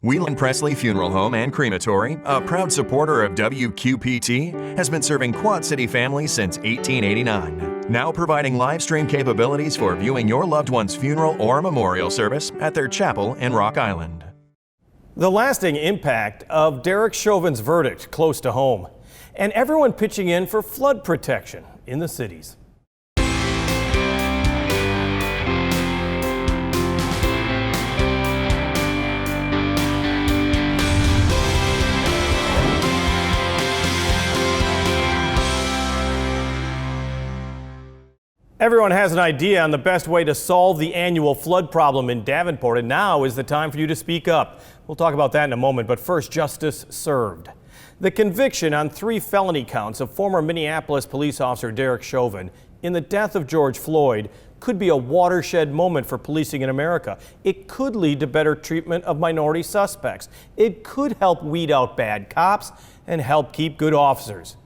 Whelan Presley Funeral Home and Crematory, a proud supporter of WQPT, has been serving Quad City families since 1889. Now providing live stream capabilities for viewing your loved one's funeral or memorial service at their chapel in Rock Island. The lasting impact of Derek Chauvin's verdict close to home, and everyone pitching in for flood protection in the cities. Everyone has an idea on the best way to solve the annual flood problem in Davenport, and now is the time for you to speak up. We'll talk about that in a moment, but first, justice served. The conviction on 3 felony counts of former Minneapolis police officer Derek Chauvin in the death of George Floyd could be a watershed moment for policing in America. It could lead to better treatment of minority suspects. It could help weed out bad cops and help keep good officers.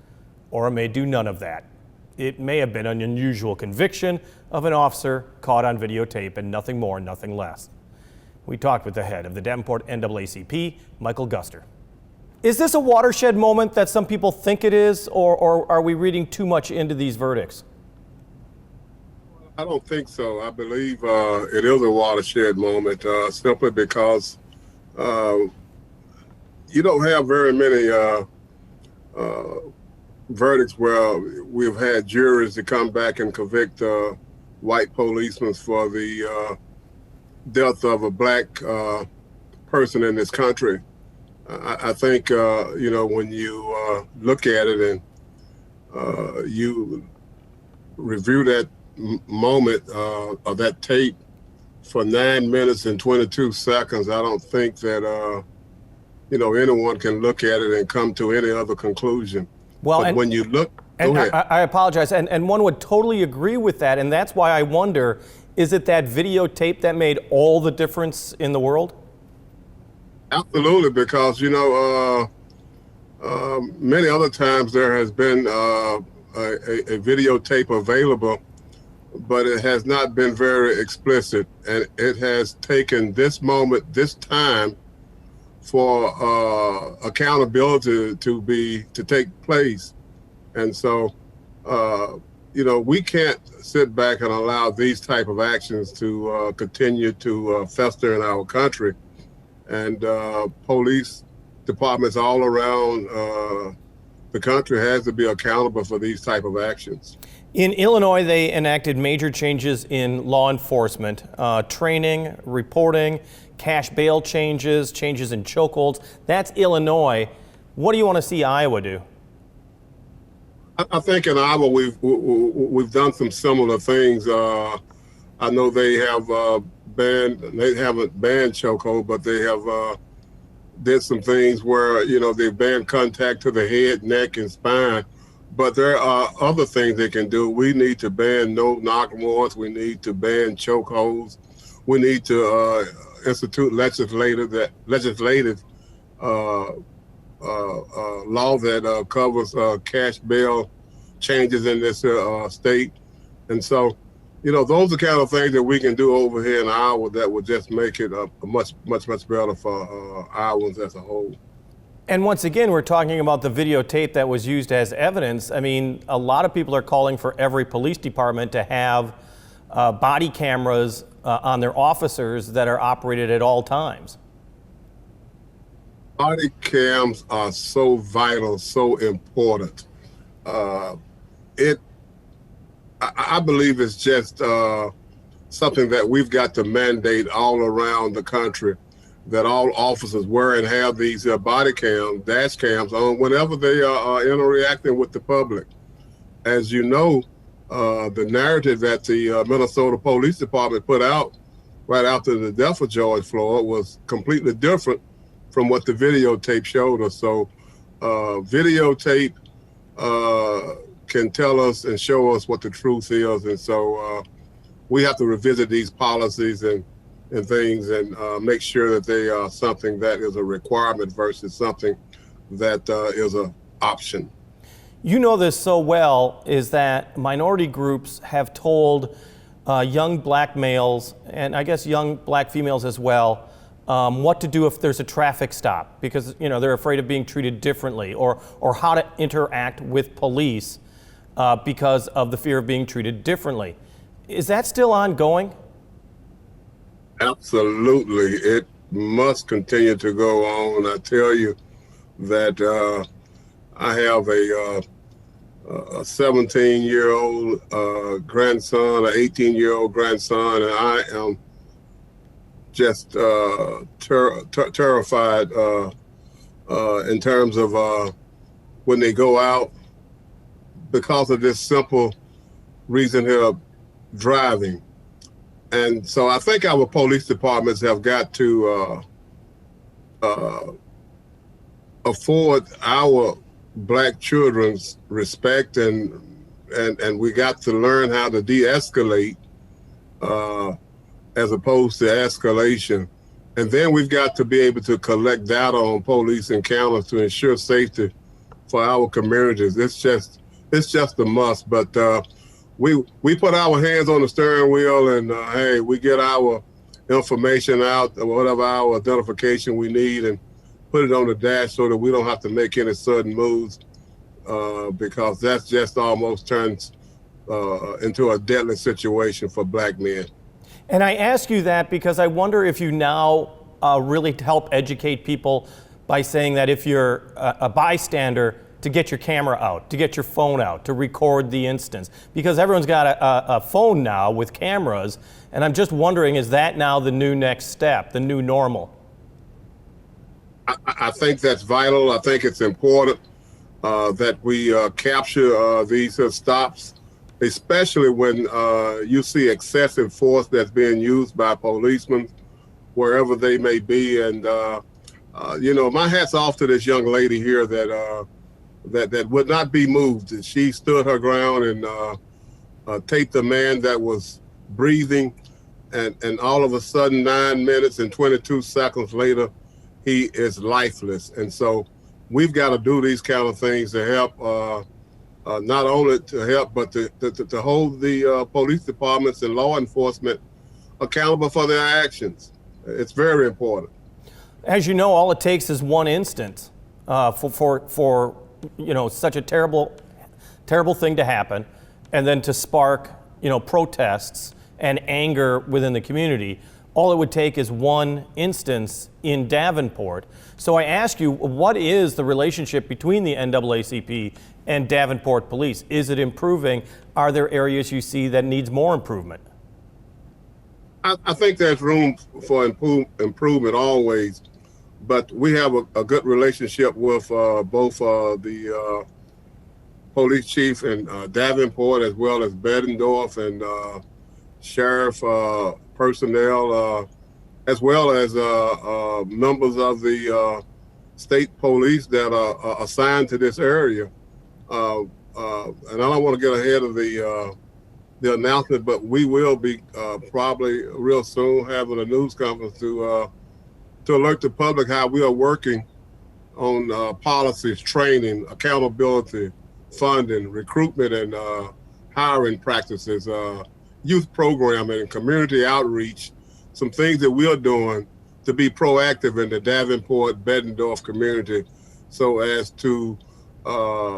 Or it may do none of that. It may have been an unusual conviction of an officer caught on videotape and nothing more, nothing less. We talked with the head of the Davenport NAACP, Michael Guster. Is this a watershed moment that some people think it is, or are we reading too much into these verdicts? I don't think so. I believe it is a watershed moment simply because you don't have very many verdicts where we've had juries to come back and convict white policemen for the death of a black person in this country. I think, when you look at it and you review that moment of that tape for 9 minutes and 22 seconds, I don't think that, anyone can look at it and come to any other conclusion. Well, but when you look, and I apologize, and one would totally agree with that, and that's why I wonder, is it that videotape that made all the difference in the world? Absolutely, because, many other times there has been a videotape available, but it has not been very explicit, and it has taken this moment, this time, for accountability to take place. And so, we can't sit back and allow these type of actions to continue to fester in our country. And police departments all around the country has to be accountable for these type of actions. In Illinois, they enacted major changes in law enforcement, training, reporting, cash bail changes in chokeholds. That's Illinois. What do you want to see Iowa do? I think in Iowa we've done some similar things. I know they haven't banned chokehold, but they have did some things where they've banned contact to the head, neck, and spine. But there are other things they can do. We need to ban no-knock warrants. We need to ban chokeholds. We need to institute legislative law that covers cash bail changes in this state. And so, those are the kind of things that we can do over here in Iowa that would just make it much better for Iowans as a whole. And once again, we're talking about the videotape that was used as evidence. I mean, a lot of people are calling for every police department to have body cameras on their officers that are operated at all times. Body cams are so vital, so important. I believe it's just something that we've got to mandate all around the country, that all officers wear and have these body cams, dash cams on whenever they are interacting with the public. As you know, the narrative that the Minnesota Police Department put out right after the death of George Floyd was completely different from what the videotape showed us. So videotape can tell us and show us what the truth is. And so we have to revisit these policies and things and make sure that they are something that is a requirement versus something that is an option. You know this so well, is that minority groups have told young black males, and I guess young black females as well, what to do if there's a traffic stop because they're afraid of being treated differently, or how to interact with police because of the fear of being treated differently. Is that still ongoing? Absolutely. It must continue to go on. I tell you that I have a 17-year-old grandson, an 18-year-old grandson, and I am just terrified in terms of when they go out because of this simple reason here of driving. And so I think our police departments have got to afford our Black children's respect, and we got to learn how to de-escalate as opposed to escalation. And then we've got to be able to collect data on police encounters to ensure safety for our communities. It's just a must. But we put our hands on the steering wheel, and hey, we get our information out, whatever our identification we need, and put it on the dash so that we don't have to make any sudden moves because that's just almost turns into a deadly situation for Black men. And I ask you that because I wonder if you now really help educate people by saying that if you're a bystander, to get your camera out, to get your phone out, to record the instance. Because everyone's got a phone now with cameras, and I'm just wondering, is that now the new next step, the new normal? I think that's vital. I think it's important that we capture these stops, especially when you see excessive force that's being used by policemen wherever they may be. And, my hat's off to this young lady here that would not be moved. She stood her ground and taped a man that was breathing. And all of a sudden, 9 minutes and 22 seconds later, he is lifeless. And so we've got to do these kind of things to help, not only to help, but to hold the police departments and law enforcement accountable for their actions. It's very important. As you know, all it takes is one instance for such a terrible thing to happen, and then to spark, protests and anger within the community. All it would take is one instance in Davenport. So I ask you, what is the relationship between the NAACP and Davenport Police? Is it improving? Are there areas you see that needs more improvement? I think there's room for improvement always, but we have a good relationship with both the police chief in Davenport as well as Bettendorf and sheriff personnel, as well as members of the state police that are assigned to this area. And I don't want to get ahead of the announcement, but we will be probably real soon having a news conference to alert the public how we are working on policies, training, accountability, funding, recruitment, and hiring practices, youth programming, and community outreach, some things that we are doing to be proactive in the Davenport, Bettendorf community so as to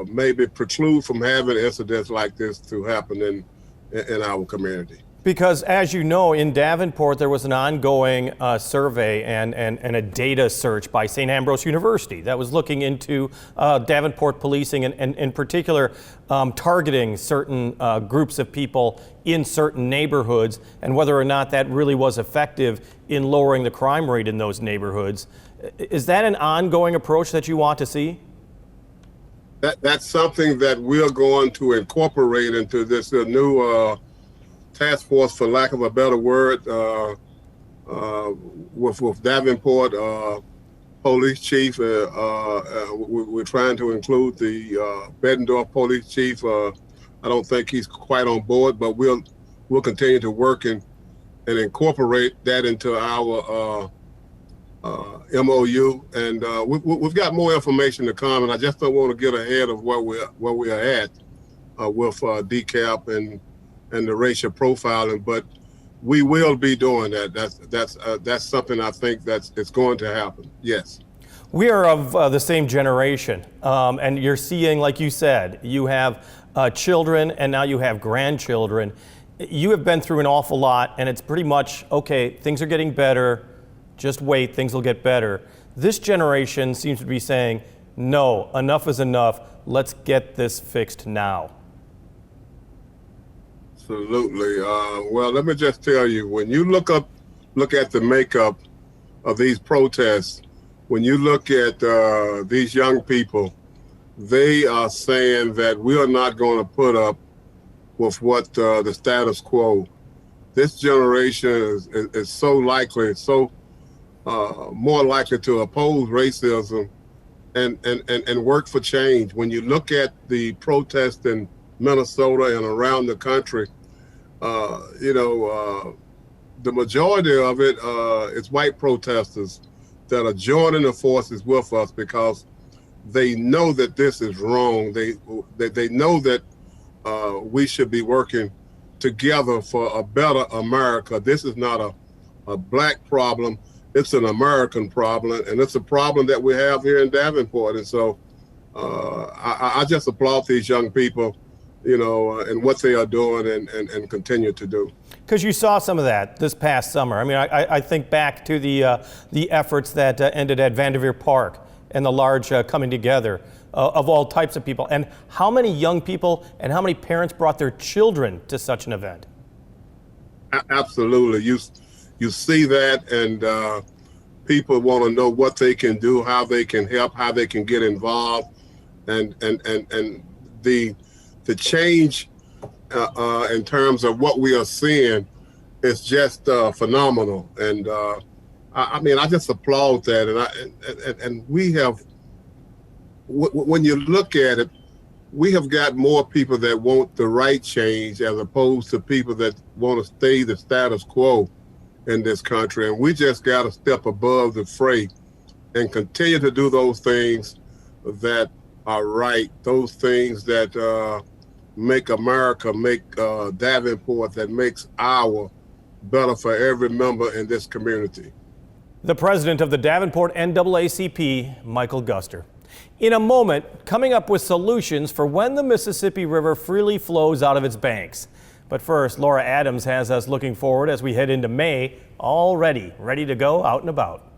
maybe preclude from having incidents like this to happen in our community. Because as you know, in Davenport, there was an ongoing survey and a data search by St. Ambrose University that was looking into Davenport policing and in particular targeting certain groups of people in certain neighborhoods and whether or not that really was effective in lowering the crime rate in those neighborhoods. Is that an ongoing approach that you want to see? That's something that we're going to incorporate into this new task force, for lack of a better word, with Davenport police chief. We're trying to include the Bettendorf police chief. I don't think he's quite on board, but we'll continue to work and incorporate that into our MOU. And we've got more information to come, and I just don't want to get ahead of where we are at with DCAP and the racial profiling. But we will be doing that. That's something I think it's going to happen. Yes. We are of the same generation, and you're seeing, like you said, you have children and now you have grandchildren. You have been through an awful lot, and it's pretty much, okay, things are getting better, just wait, things will get better. This generation seems to be saying, no, enough is enough, let's get this fixed now. Absolutely. Well, let me just tell you, when you look at the makeup of these protests, when you look at these young people, they are saying that we are not going to put up with what the status quo. This generation is so likely, more likely to oppose racism and work for change. When you look at the protests in Minnesota and around the country, the majority of it is white protesters that are joining the forces with us because they know that this is wrong. They know that we should be working together for a better America. This is not a black problem. It's an American problem, and it's a problem that we have here in Davenport. And so I just applaud these young people, and what they are doing and continue to do. Because you saw some of that this past summer. I mean, I think back to the efforts that ended at Vanderveer Park and the large coming together of all types of people. And how many young people and how many parents brought their children to such an event? Absolutely. You see that, and people want to know what they can do, how they can help, how they can get involved, and the change in terms of what we are seeing is just phenomenal. And I just applaud that. And we have, when you look at it, we have got more people that want the right change as opposed to people that want to stay the status quo in this country. And we just got to step above the fray and continue to do those things that are right, those things that make America, make Davenport, that makes our better for every member in this community. The president of the Davenport NAACP, Michael Guster. In a moment, coming up with solutions for when the Mississippi River freely flows out of its banks. But first, Laura Adams has us looking forward as we head into May, all ready to go out and about.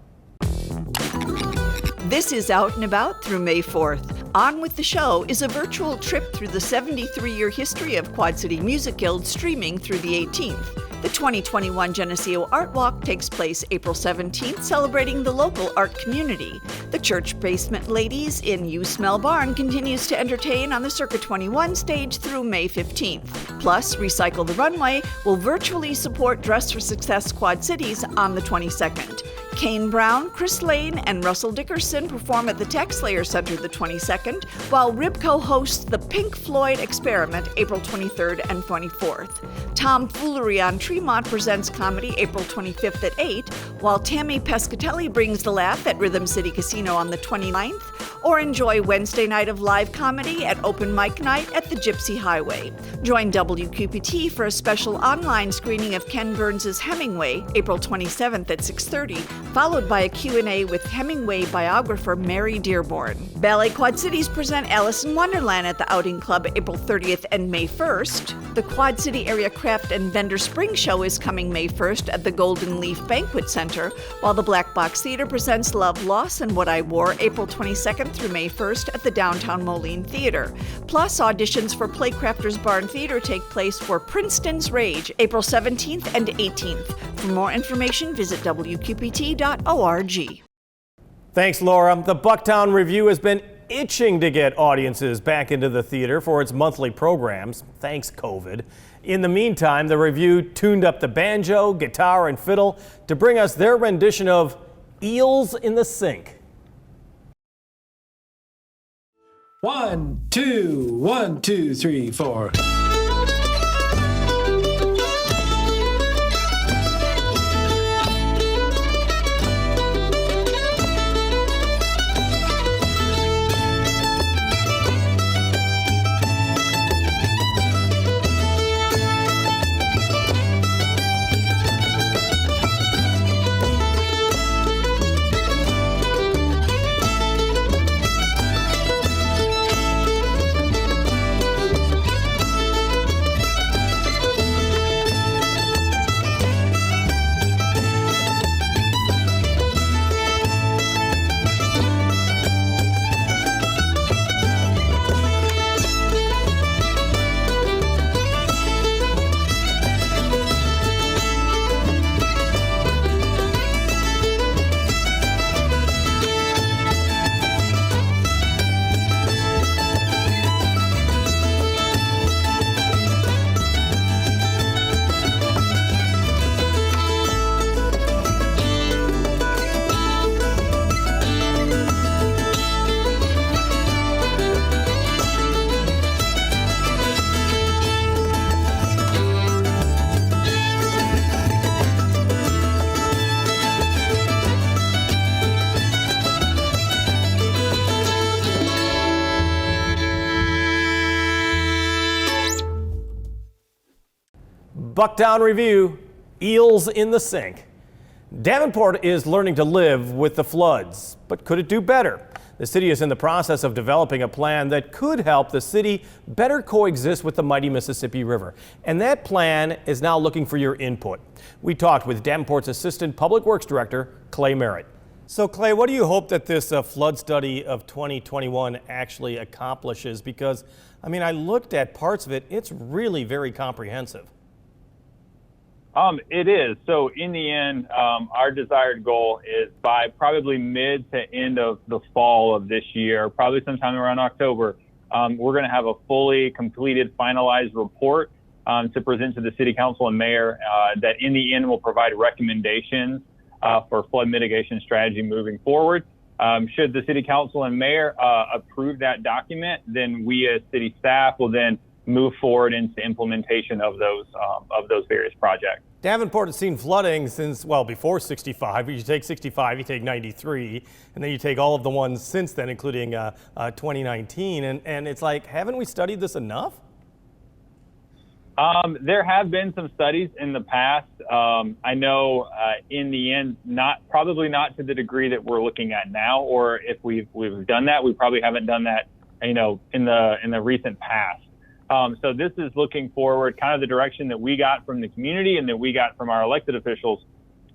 This is Out and About through May 4th. On with the Show is a virtual trip through the 73-year history of Quad City Music Guild, streaming through the 18th. The 2021 Geneseo Art Walk takes place April 17th, celebrating the local art community. The Church Basement Ladies in You Smell Barn continues to entertain on the Circa 21 stage through May 15th. Plus, Recycle the Runway will virtually support Dress for Success Quad Cities on the 22nd. Kane Brown, Chris Lane, and Russell Dickerson perform at the Tech Slayer Center the 22nd, while Ribco hosts the Pink Floyd Experiment April 23rd and 24th. Tom Foolery on Tremont presents comedy April 25th at 8, while Tammy Pescatelli brings the laugh at Rhythm City Casino on the 29th, or enjoy Wednesday night of live comedy at Open Mic Night at the Gypsy Highway. Join WQPT for a special online screening of Ken Burns' Hemingway April 27th at 6:30, followed by a Q&A with Hemingway biographer Mary Dearborn. Ballet Quad Cities present Alice in Wonderland at the Outing Club April 30th and May 1st. The Quad City Area Craft and Vendor Spring Show is coming May 1st at the Golden Leaf Banquet Center, while the Black Box Theater presents Love, Loss, and What I Wore April 22nd through May 1st at the Downtown Moline Theater. Plus, auditions for Playcrafters Barn Theater take place for Princeton's Rage April 17th and 18th. For more information, visit WQPT.org. Thanks, Laura. The Bucktown Review has been itching to get audiences back into the theater for its monthly programs, thanks COVID. In the meantime, the Review tuned up the banjo, guitar, and fiddle to bring us their rendition of Eels in the Sink. 1, 2, 1, 2, 3, 4. Bucktown Review, eels in the sink. Davenport is learning to live with the floods, but could it do better? The city is in the process of developing a plan that could help the city better coexist with the mighty Mississippi River. And that plan is now looking for your input. We talked with Davenport's Assistant Public Works Director, Clay Merritt. So Clay, what do you hope that this flood study of 2021 actually accomplishes? Because, I mean, I looked at parts of it. It's really very comprehensive. It is. So in the end, our desired goal is by probably mid to end of the fall of this year, probably sometime around October, we're going to have a fully completed, finalized report to present to the City Council and Mayor that in the end will provide recommendations for flood mitigation strategy moving forward. Should the City Council and Mayor approve that document, then we as city staff will then move forward into implementation of those various projects. Davenport has seen flooding since, well, before 65. You take 65, you take 93, and then you take all of the ones since then, including 2019. And it's like, haven't we studied this enough? There have been some studies in the past. I know in the end, probably not to the degree that we're looking at now, or if we've done that, we probably haven't done that, in the recent past. So this is looking forward, kind of the direction that we got from the community and that we got from our elected officials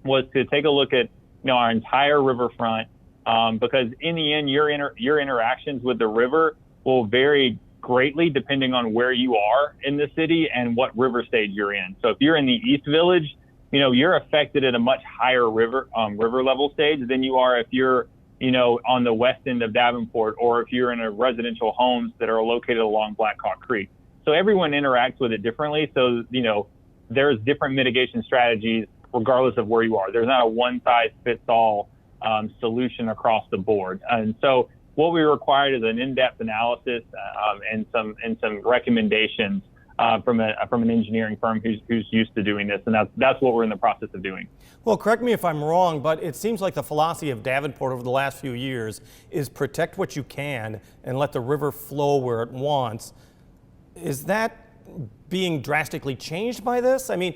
was to take a look at, our entire riverfront, because in the end, your interactions with the river will vary greatly depending on where you are in the city and what river stage you're in. So if you're in the East Village, you're affected at a much higher river level stage than you are if you're on the west end of Davenport, or if you're in a residential homes that are located along Black Hawk Creek. So everyone interacts with it differently. So, there's different mitigation strategies regardless of where you are. There's not a one size fits all solution across the board. And so what we required is an in-depth analysis and some recommendations from an engineering firm who's used to doing this. And that's what we're in the process of doing. Well, correct me if I'm wrong, but it seems like the philosophy of Davenport over the last few years is protect what you can and let the river flow where it wants. Is that being drastically changed by this? I mean,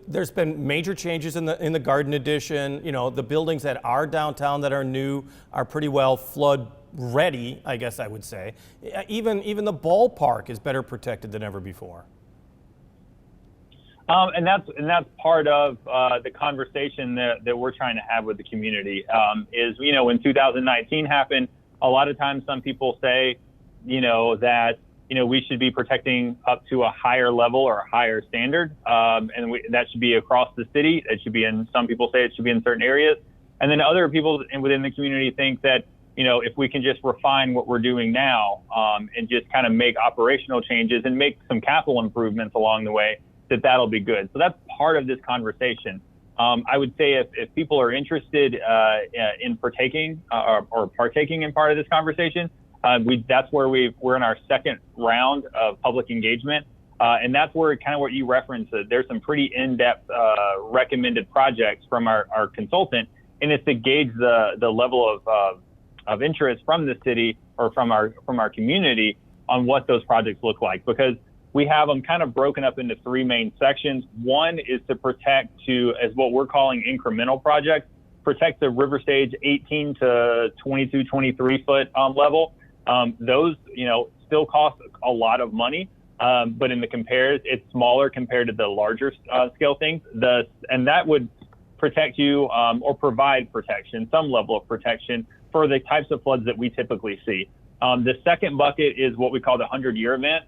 there's been major changes in the Garden Addition. The buildings that are downtown that are new are pretty well flood ready, I guess I would say. Even the ballpark is better protected than ever before. And that's part of the conversation that we're trying to have with the community. Is when 2019 happened, a lot of times some people say, that we should be protecting up to a higher level or a higher standard, and that should be across the city. It should be some people say it should be in certain areas, and then other people within the community think that if we can just refine what we're doing now and just kind of make operational changes and make some capital improvements along the way, that'll be good. So that's part of this conversation. I would say if people are interested in partaking or partaking in part of this conversation, that's where we're in our second round of public engagement. And that's where kind of what you referenced, there's some pretty in-depth recommended projects from our consultant, and it's to gauge the level of interest from the city or from our community on what those projects look like, because we have them kind of broken up into three main sections. One is to protect as what we're calling incremental projects, protect the river stage 18 to 22, 23 foot level. Those, still cost a lot of money, but it's smaller compared to the larger scale things. And that would protect you or provide protection, some level of protection for the types of floods that we typically see. The second bucket is what we call the 100-year event,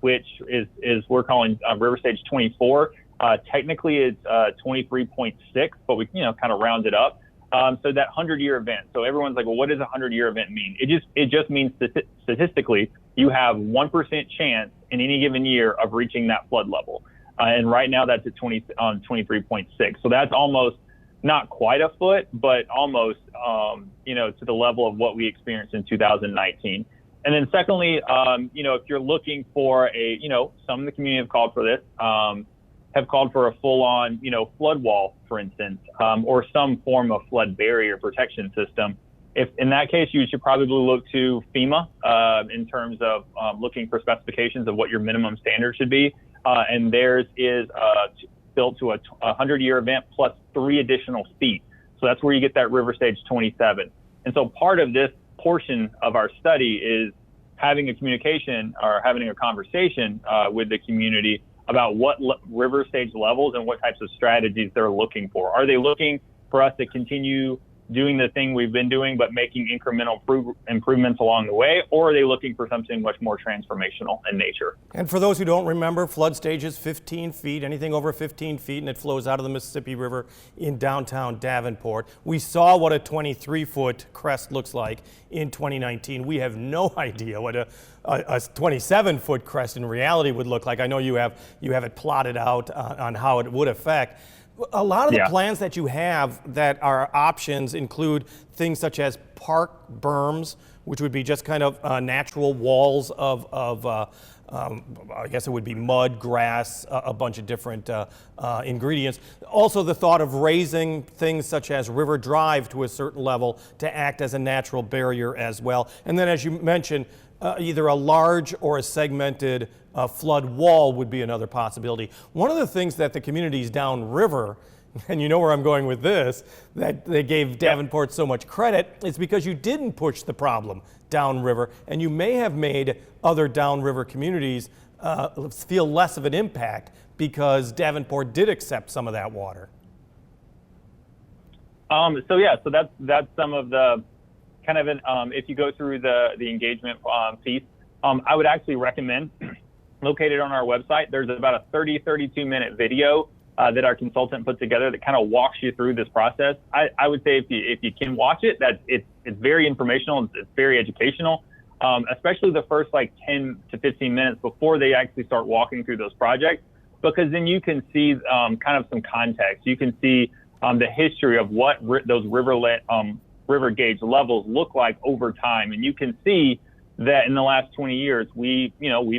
which is we're calling river stage 24. Technically, it's 23.6, but we kind of round it up. So that 100-year event. So everyone's like, well, what does a 100-year event mean? It just means statistically, you have 1% chance in any given year of reaching that flood level. And right now that's at 23.6. So that's almost not quite a foot, but almost, to the level of what we experienced in 2019. And then secondly, if you're looking for some of the community have called for this, have called for a full-on, flood wall, for instance, or some form of flood barrier protection system. If in that case, you should probably look to FEMA in terms of looking for specifications of what your minimum standard should be. and theirs is built to a 100-year event plus 3 additional feet. So that's where you get that river stage 27. And so part of this portion of our study is having a communication or having a conversation with the community about what river stage levels and what types of strategies they're looking for. Are they looking for us to continue doing the thing we've been doing, but making incremental improvements along the way, or are they looking for something much more transformational in nature? And for those who don't remember, flood stage is 15 feet, anything over 15 feet, and it flows out of the Mississippi River in downtown Davenport. We saw what a 23-foot crest looks like in 2019. We have no idea what a 27-foot crest in reality would look like. I know you have it plotted out on how it would affect. A lot of the plans that you have that are options include things such as park berms, which would be just kind of natural walls of I guess it would be mud, grass, a bunch of different ingredients. Also the thought of raising things such as River Drive to a certain level to act as a natural barrier as well. And then as you mentioned, either a large or a segmented flood wall would be another possibility. One of the things that the communities downriver, and you know where I'm going with this, that they gave Davenport so much credit, is because you didn't push the problem downriver, and you may have made other downriver communities feel less of an impact because Davenport did accept some of that water. So that's some of the kind of if you go through the engagement piece, I would actually recommend located on our website. There's about a 32 minute video that our consultant put together that kind of walks you through this process. I would say if you can watch it, that it's very informational, it's very educational, especially the first like 10 to 15 minutes before they actually start walking through those projects, because then you can see kind of some context. You can see the history of what those river gauge levels look like over time, and you can see that in the last 20 years, we've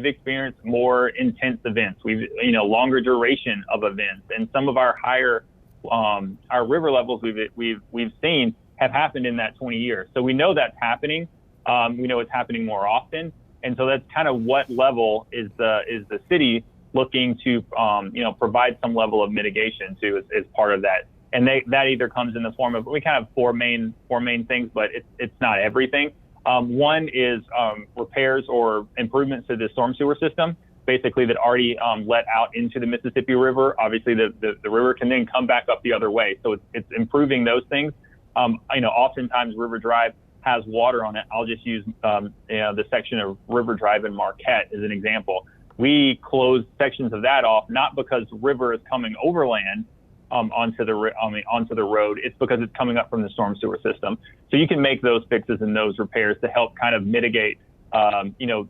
experienced more intense events. We've, longer duration of events, and some of our higher, our river levels we've seen have happened in that 20 years. So we know that's happening. We know it's happening more often, and so that's kind of what level is the city looking to, provide some level of mitigation to as part of that. And that either comes in the form of, we kind of have four main things, but it's not everything. One is repairs or improvements to the storm sewer system, basically that already let out into the Mississippi River. Obviously, the river can then come back up the other way. So it's improving those things. Oftentimes River Drive has water on it. I'll just use the section of River Drive in Marquette as an example. We closed sections of that off, not because the river is coming overland onto the road. It's because it's coming up from the storm sewer system. So you can make those fixes and those repairs to help kind of mitigate,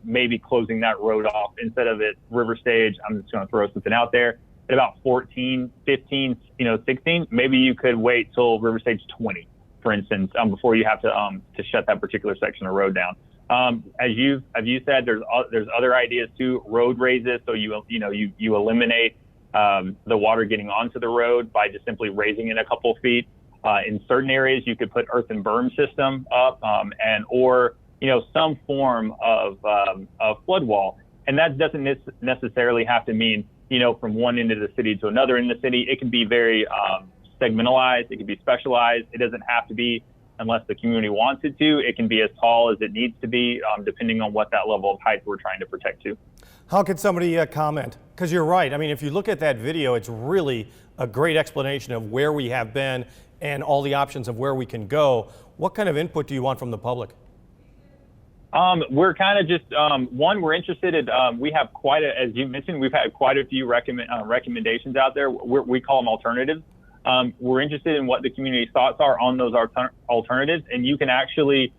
maybe closing that road off instead of at river stage. I'm just going to throw something out there. At about 14, 15, 16, maybe you could wait till river stage 20, for instance, before you have to shut that particular section of road down. As you said, there's other ideas too. Road raises, so you eliminate the water getting onto the road by just simply raising it a couple feet. In certain areas, you could put earthen berm system up, or some form of flood wall. And that doesn't necessarily have to mean from one end of the city to another end of the city. It can be very segmentalized. It can be specialized. It doesn't have to be unless the community wants it to. It can be as tall as it needs to be, depending on what that level of height we're trying to protect to. How can somebody comment? Because you're right. I mean, if you look at that video, it's really a great explanation of where we have been and all the options of where we can go. What kind of input do you want from the public? We're kind of just, we're interested in, we have as you mentioned, we've had quite a few recommendations out there. We call them alternatives. We're interested in what the community's thoughts are on those alternatives, and you can actually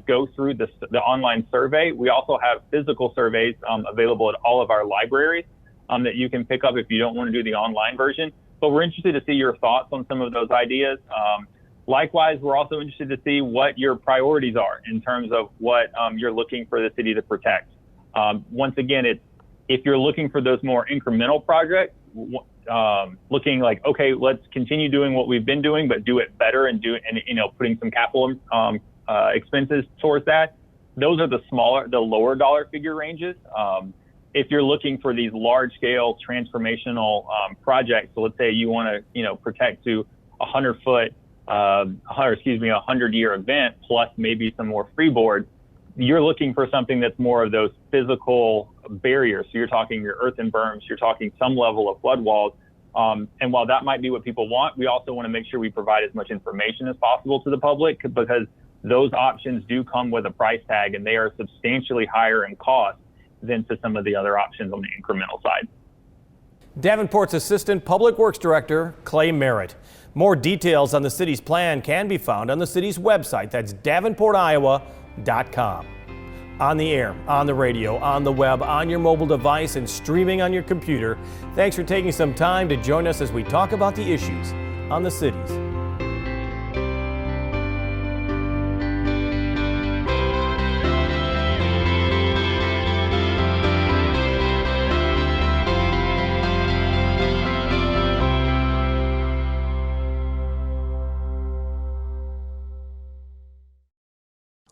go through the online survey. We also have physical surveys available at all of our libraries that you can pick up if you don't want to do the online version. But we're interested to see your thoughts on some of those ideas. Likewise, we're also interested to see what your priorities are in terms of what you're looking for the city to protect. Once again, if you're looking for those more incremental projects, looking like, okay, let's continue doing what we've been doing, but do it better and putting some capital expenses towards that. Those are the lower dollar figure ranges. if you're looking for these large-scale transformational projects, so let's say you want to, protect to 100-year event plus maybe some more freeboard, you're looking for something that's more of those physical barriers. So you're talking your earthen berms, you're talking some level of flood walls. And while that might be what people want, we also want to make sure we provide as much information as possible to the public, because those options do come with a price tag, and they are substantially higher in cost than to some of the other options on the incremental side. Davenport's Assistant Public Works Director, Clay Merritt. More details on the city's plan can be found on the city's website. That's davenportiowa.com. On the air, on the radio, on the web, on your mobile device, and streaming on your computer. Thanks for taking some time to join us as we talk about the issues on the cities.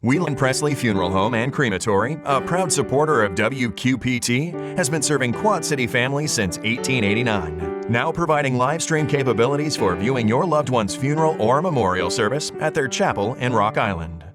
Whelan Presley Funeral Home and Crematory, a proud supporter of WQPT, has been serving Quad City families since 1889. Now providing live stream capabilities for viewing your loved one's funeral or memorial service at their chapel in Rock Island.